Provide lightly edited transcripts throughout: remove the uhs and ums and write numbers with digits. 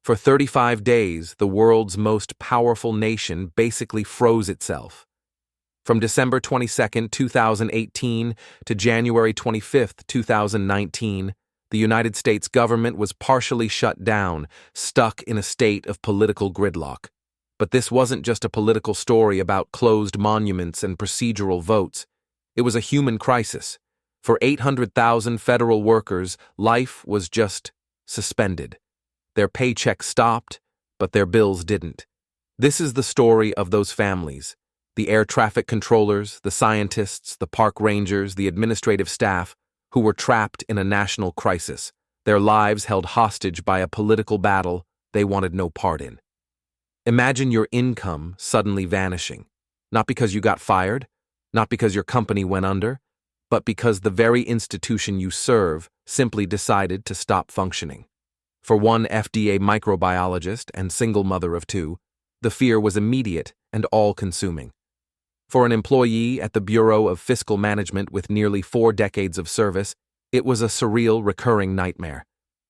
For 35 days, the world's most powerful nation basically froze itself. From December 22, 2018 to January 25, 2019, the United States government was partially shut down, stuck in a state of political gridlock. But this wasn't just a political story about closed monuments and procedural votes. It was a human crisis. For 800,000 federal workers, life was just suspended. Their paychecks stopped, but their bills didn't. This is the story of those families. The air traffic controllers, the scientists, the park rangers, the administrative staff, who were trapped in a national crisis, their lives held hostage by a political battle they wanted no part in. Imagine your income suddenly vanishing, not because you got fired, not because your company went under, but because the very institution you serve simply decided to stop functioning. For one FDA microbiologist and single mother of two, the fear was immediate and all-consuming. For an employee at the Bureau of Fiscal Management with nearly 4 decades of service, it was a surreal, recurring nightmare.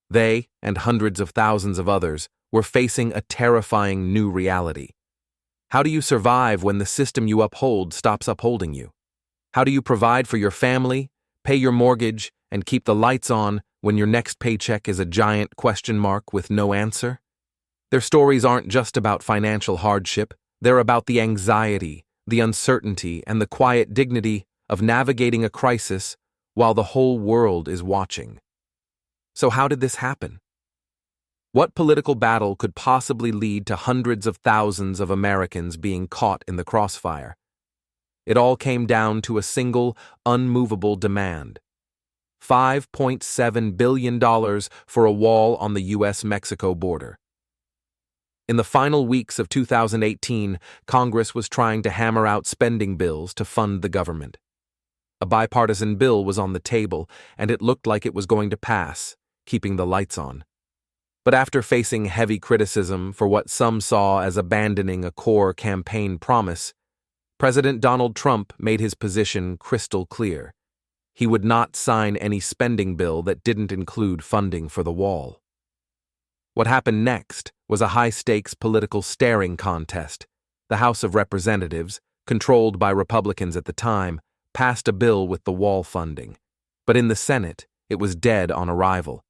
They, and hundreds of thousands of others, were facing a terrifying new reality. How do you survive when the system you uphold stops upholding you? How do you provide for your family, pay your mortgage, and keep the lights on when your next paycheck is a giant question mark with no answer? Their stories aren't just about financial hardship, they're about the anxiety, the uncertainty, and the quiet dignity of navigating a crisis while the whole world is watching. So how did this happen? What political battle could possibly lead to hundreds of thousands of Americans being caught in the crossfire? It all came down to a single, unmovable demand: $5.7 billion for a wall on the U.S.-Mexico border. In the final weeks of 2018, Congress was trying to hammer out spending bills to fund the government. A bipartisan bill was on the table, and it looked like it was going to pass, keeping the lights on. But after facing heavy criticism for what some saw as abandoning a core campaign promise, President Donald Trump made his position crystal clear. He would not sign any spending bill that didn't include funding for the wall. What happened next was a high-stakes political staring contest. The House of Representatives, controlled by Republicans at the time, passed a bill with the wall funding. But in the Senate, it was dead on arrival.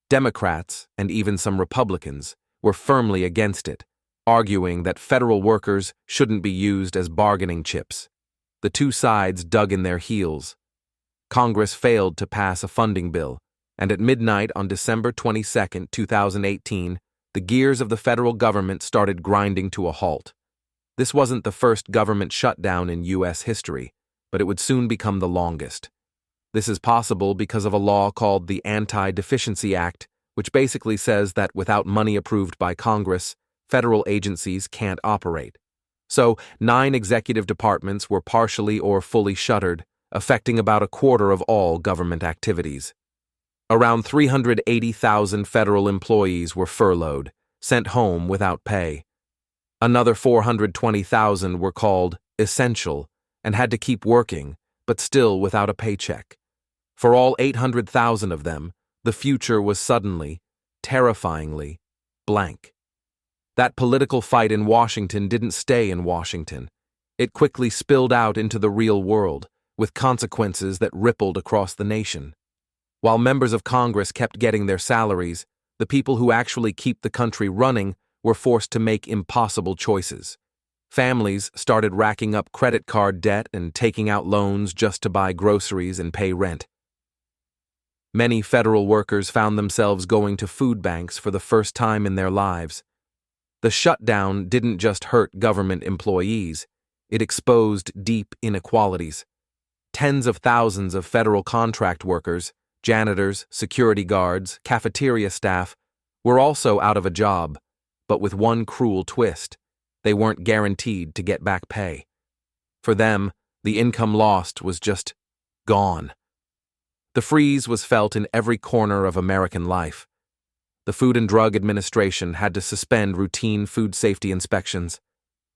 Democrats, and even some Republicans, were firmly against it, arguing that federal workers shouldn't be used as bargaining chips. The two sides dug in their heels. Congress failed to pass a funding bill, and at midnight on December 22, 2018, the gears of the federal government started grinding to a halt. This wasn't the first government shutdown in U.S. history, but it would soon become the longest. This is possible because of a law called the Anti-Deficiency Act, which basically says that without money approved by Congress, federal agencies can't operate. So, 9 executive departments were partially or fully shuttered, affecting about a quarter of all government activities. Around 380,000 federal employees were furloughed, sent home without pay. Another 420,000 were called essential and had to keep working, but still without a paycheck. For all 800,000 of them, the future was suddenly, terrifyingly, blank. That political fight in Washington didn't stay in Washington. It quickly spilled out into the real world, with consequences that rippled across the nation. While members of Congress kept getting their salaries, the people who actually keep the country running were forced to make impossible choices. Families started racking up credit card debt and taking out loans just to buy groceries and pay rent. Many federal workers found themselves going to food banks for the first time in their lives. The shutdown didn't just hurt government employees, it exposed deep inequalities. Tens of thousands of federal contract workers, janitors, security guards, cafeteria staff, were also out of a job, but with one cruel twist: they weren't guaranteed to get back pay. For them, the income lost was just gone. The freeze was felt in every corner of American life. The Food and Drug Administration had to suspend routine food safety inspections.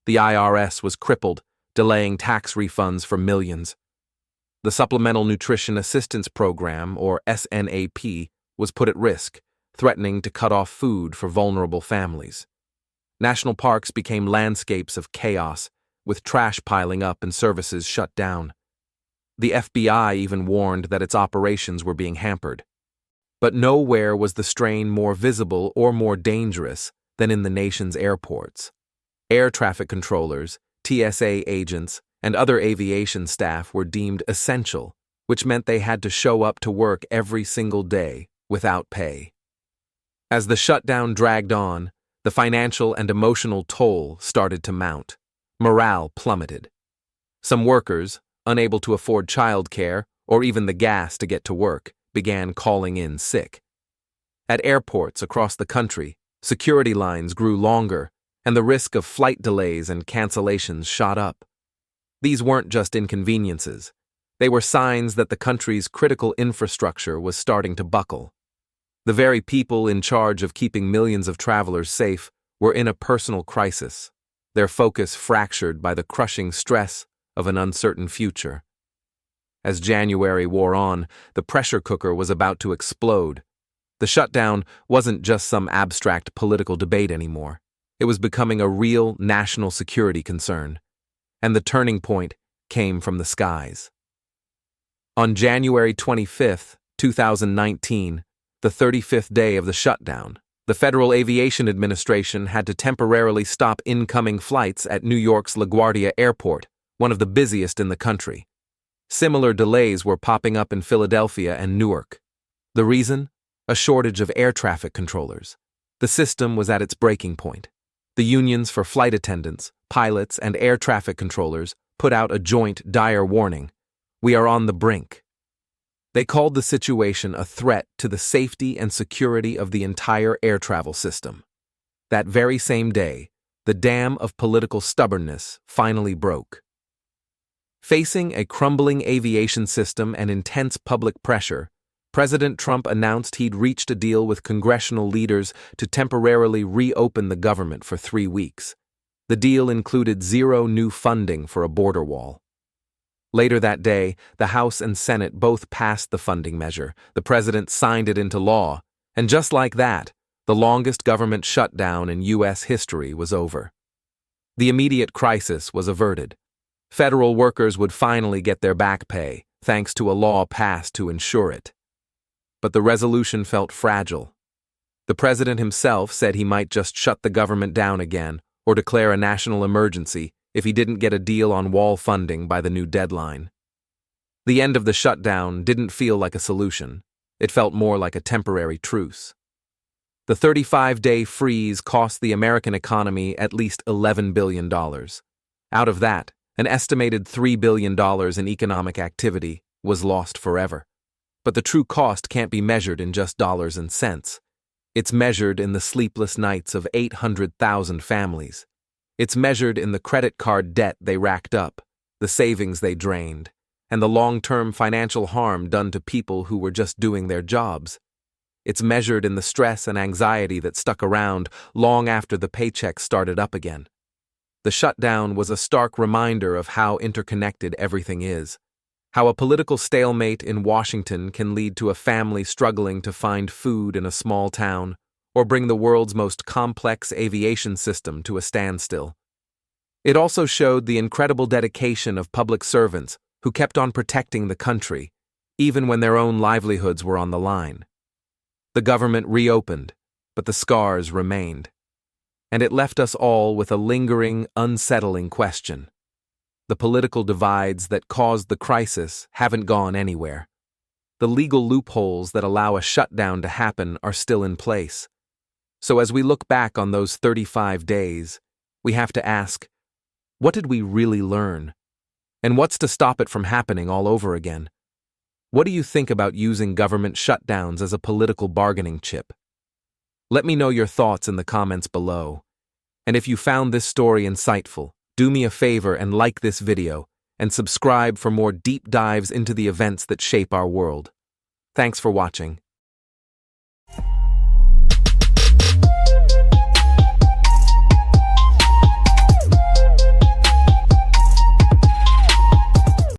The IRS was crippled, delaying tax refunds for millions. The Supplemental Nutrition Assistance Program, or SNAP, was put at risk, threatening to cut off food for vulnerable families. National parks became landscapes of chaos, with trash piling up and services shut down. The FBI even warned that its operations were being hampered. But nowhere was the strain more visible or more dangerous than in the nation's airports. Air traffic controllers, TSA agents, and other aviation staff were deemed essential, which meant they had to show up to work every single day without pay. As the shutdown dragged on, the financial and emotional toll started to mount. Morale plummeted. Some workers, unable to afford childcare or even the gas to get to work, began calling in sick. At airports across the country, security lines grew longer, and the risk of flight delays and cancellations shot up. These weren't just inconveniences. They were signs that the country's critical infrastructure was starting to buckle. The very people in charge of keeping millions of travelers safe were in a personal crisis, their focus fractured by the crushing stress of an uncertain future. As January wore on, the pressure cooker was about to explode. The shutdown wasn't just some abstract political debate anymore. It was becoming a real national security concern. And the turning point came from the skies. On January 25, 2019, the 35th day of the shutdown, the Federal Aviation Administration had to temporarily stop incoming flights at New York's LaGuardia Airport, one of the busiest in the country. Similar delays were popping up in Philadelphia and Newark. The reason? A shortage of air traffic controllers. The system was at its breaking point. The unions for flight attendants, pilots, and air traffic controllers put out a joint, dire warning. We are on the brink. They called the situation a threat to the safety and security of the entire air travel system. That very same day, the dam of political stubbornness finally broke. Facing a crumbling aviation system and intense public pressure, President Trump announced he'd reached a deal with congressional leaders to temporarily reopen the government for 3 weeks. The deal included zero new funding for a border wall. Later that day, the House and Senate both passed the funding measure. The president signed it into law, and just like that, the longest government shutdown in U.S. history was over. The immediate crisis was averted. Federal workers would finally get their back pay, thanks to a law passed to ensure it. But the resolution felt fragile. The president himself said he might just shut the government down again or declare a national emergency if he didn't get a deal on wall funding by the new deadline. The end of the shutdown didn't feel like a solution. It felt more like a temporary truce. The 35-day freeze cost the American economy at least $11 billion. Out of that, an estimated $3 billion in economic activity was lost forever. But the true cost can't be measured in just dollars and cents. It's measured in the sleepless nights of 800,000 families. It's measured in the credit card debt they racked up, the savings they drained, and the long-term financial harm done to people who were just doing their jobs. It's measured in the stress and anxiety that stuck around long after the paychecks started up again. The shutdown was a stark reminder of how interconnected everything is, how a political stalemate in Washington can lead to a family struggling to find food in a small town, or bring the world's most complex aviation system to a standstill. It also showed the incredible dedication of public servants who kept on protecting the country, even when their own livelihoods were on the line. The government reopened, but the scars remained. And it left us all with a lingering, unsettling question. The political divides that caused the crisis haven't gone anywhere. The legal loopholes that allow a shutdown to happen are still in place. So as we look back on those 35 days, we have to ask, what did we really learn? And what's to stop it from happening all over again? What do you think about using government shutdowns as a political bargaining chip? Let me know your thoughts in the comments below. And if you found this story insightful, do me a favor and like this video and subscribe for more deep dives into the events that shape our world. Thanks for watching.